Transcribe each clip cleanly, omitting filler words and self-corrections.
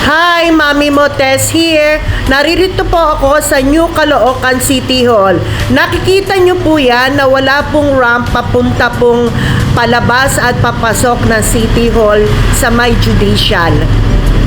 Hi, Mami Motes here. Naririto po ako sa New Caloocan City Hall. Nakikita nyo po yan na wala pong ramp papunta pong palabas at papasok ng City Hall sa may judicial.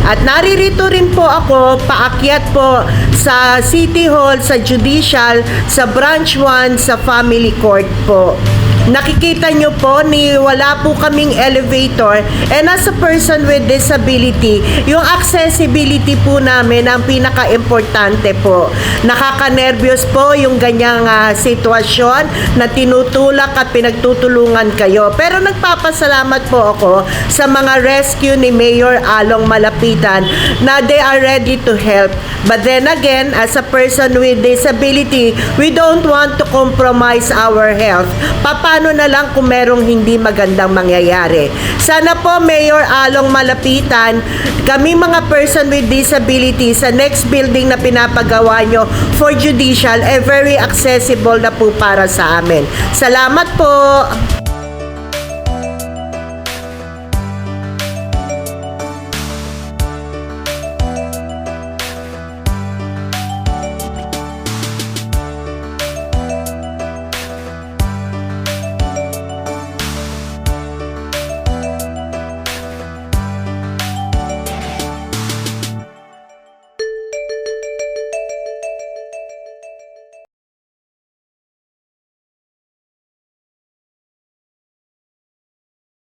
At naririto rin po ako, paakyat po sa City Hall, sa Judicial, sa Branch 1, sa Family Court po. Nakikita nyo po, wala po kaming elevator, and as a person with disability, yung accessibility po namin ang pinaka-importante po. Nakaka-nervyos po yung ganyang sitwasyon na tinutulak at pinagtutulungan kayo. Pero nagpapasalamat po ako sa mga rescue ni Mayor Along Malapitan na they are ready to help. But then again, as a person with disability, we don't want to compromise our health. Paano na lang kung merong hindi magandang mangyayari? Sana po, Mayor Along Malapitan, kami mga person with disability sa next building na pinapagawa nyo for judicial, very accessible na po para sa amin. Salamat po!